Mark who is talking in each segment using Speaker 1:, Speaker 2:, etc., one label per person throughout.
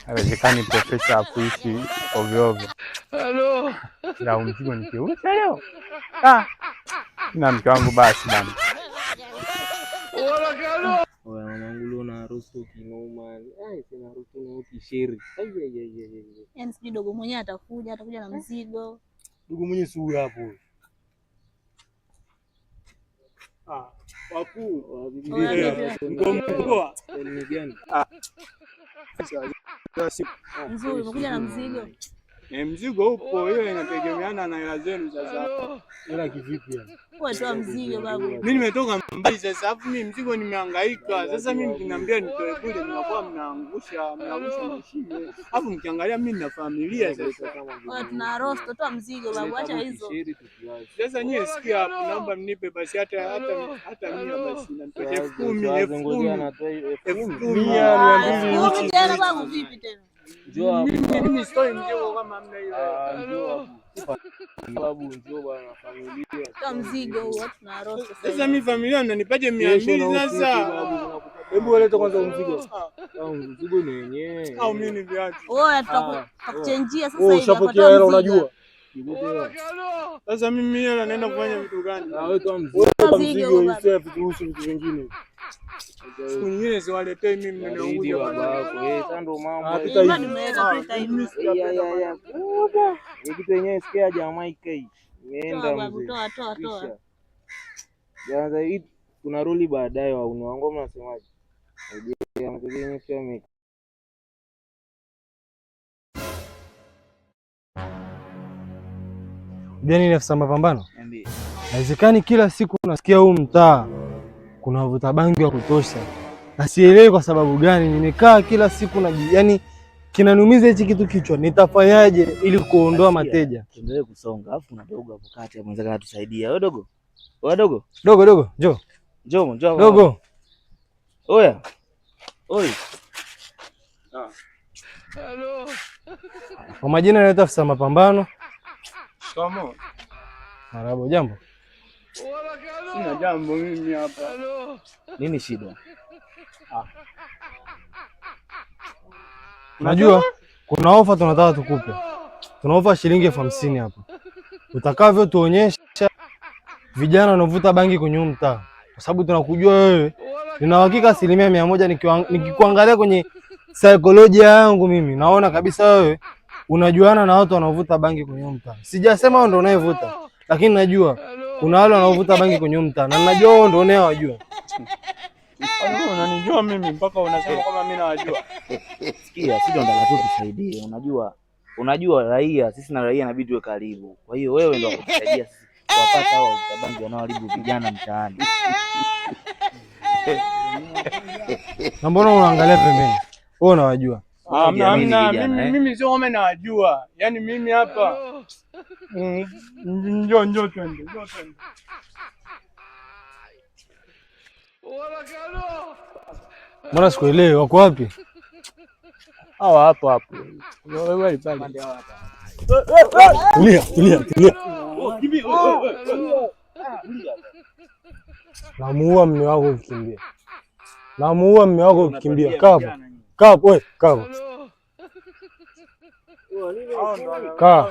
Speaker 1: haiwezekani profesa akuishi ovyo ovyo. Hello. Ya mzigo nikiusha leo. Na mke wangu basi bana.
Speaker 2: Oya mwanangu leo na harusi kinoma. Sina harusi na ukishiri.
Speaker 3: Yaani sijui dogo mwenyewe atakuja na mzigo.
Speaker 2: Dogo mwenyewe si huyu hapo. Wakuu. Mkomboa. Ni gani?
Speaker 3: Nzuri, umekuja na mzigo.
Speaker 1: Mzigo upo, hiyo inategemeana na hela zenu sasa.
Speaker 2: Hela kivipi yani?
Speaker 3: Wewe toa mzigo babu.
Speaker 1: Mimi nimetoka mbali sasa, alafu mimi mzigo nimehangaika. Sasa mimi mkiniambia nitoe kule mnakuwa mnaangusha mashine. Alafu mkiangalia mimi nina familia sasa.
Speaker 3: Wewe tuna roast, toa mzigo babu, acha hizo.
Speaker 1: Sasa nyie sikia hapo, naomba mnipe basi hata 100 basi na 10,000
Speaker 3: tena babu, vipi tena?
Speaker 2: Njoo
Speaker 1: mimi sitoi mzigo kama hamna hiyo.
Speaker 2: Njoo babu, njoo bwana familia.
Speaker 3: Toa mzigo huo tuna roast sasa.
Speaker 1: Sasa mimi familia mnanipaje 200 sasa?
Speaker 2: Hebu leta kwanza mzigo. Mzigo ni wenyewe.
Speaker 1: Au mimi ni viaje?
Speaker 3: Wewe tutakuchenjia sasa hivi.
Speaker 2: Ushapokea hela unajua.
Speaker 1: Sasa mimi hela naenda kufanya vitu gani?
Speaker 2: Wewe toa mzigo usije vitu vingine.
Speaker 1: Siku nyingine siwaletei mimi mnakuja
Speaker 2: babako. Sasa ndo mambo. Kitu yenyewe sikia Jamaica hii. Imeenda mzee.
Speaker 3: Toa.
Speaker 2: Jaanza hii tunarudi baadaye wauni wangu mnasemaje?
Speaker 4: Gani ni afisa mapambano? Haiwezekani kila siku nasikia huu mtaa kuna wavuta bangi wa kutosha. Na sielewi kwa sababu gani nimekaa kila siku na yani kinaniumiza hichi kitu kichwa. Nitafanyaje ili kuondoa mateja?
Speaker 2: Endelee kusonga. Alafu na dogo hapo kati ya mwenzako atusaidia. Wewe dogo. Wewe dogo.
Speaker 4: Dogo, njoo.
Speaker 2: Njoo.
Speaker 4: Dogo.
Speaker 2: Oya. Oi.
Speaker 1: Hello.
Speaker 4: Kwa majina naitwa afisa mapambano.
Speaker 1: Kamo.
Speaker 4: Marahaba, jambo.
Speaker 1: Sina jambo mimi hapa.
Speaker 2: Nini shida?
Speaker 4: Unajua kuna ofa tunataka tukupe. Tuna ofa shilingi 50,000 hapa. Utakavyo tuonyesha vijana wanavuta bangi kwenye mtaa. Kwa sababu tunakujua wewe. Nina uhakika 100% nikikuangalia kwenye saikolojia yangu mimi naona kabisa wewe unajuana na watu wanaovuta bangi kwenye mtaa. Sijasema wewe ndio unayevuta, lakini najua kuna wale wanaovuta bangi kwenye mtaa na najua wewe ndio unayewajua.
Speaker 1: Unanijua mimi mpaka unasema kama mimi nawajua.
Speaker 2: Sikia, sisi tunataka tu tusaidie. Unajua raia, sisi na raia inabidi tuwe karibu. Kwa hiyo wewe ndio unatusaidia sisi kuwapata hao wavuta bangi wanaoharibu vijana mtaani.
Speaker 4: Na mbona unaangalia pembeni? Wewe unawajua.
Speaker 1: Mimi sio kama nawajua. Yaani mimi hapa njoo twende.
Speaker 4: Mbona sikuelewi wako wapi?
Speaker 1: Hawa hapo. Wewe pale.
Speaker 4: Tulia. Namuua mume wako ukikimbia. Kaa hapo wewe, kaa hapo. Kaa.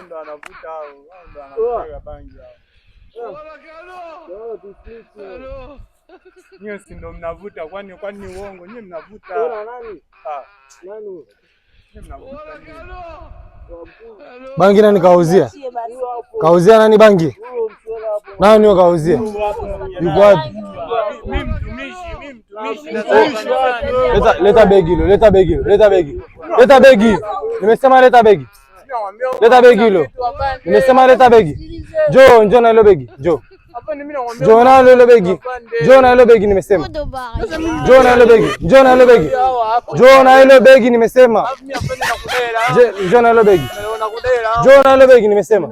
Speaker 1: Nyie si ndo mnavuta, kwani ni uongo? Nyie mnavuta. Nani?
Speaker 4: Bangi nani kauzia? Kauzia nani bangi? Nani kauzia? Yuko wapi?
Speaker 1: Mimi mtumishi.
Speaker 4: Leta begi. Nimesema leta begi. Leta begi hilo. Nimesema leta begi. Njoo na hilo begi. Njoo na hilo begi nimesema. Njoo na hilo begi nimesema. Njoo na hilo begi nimesema.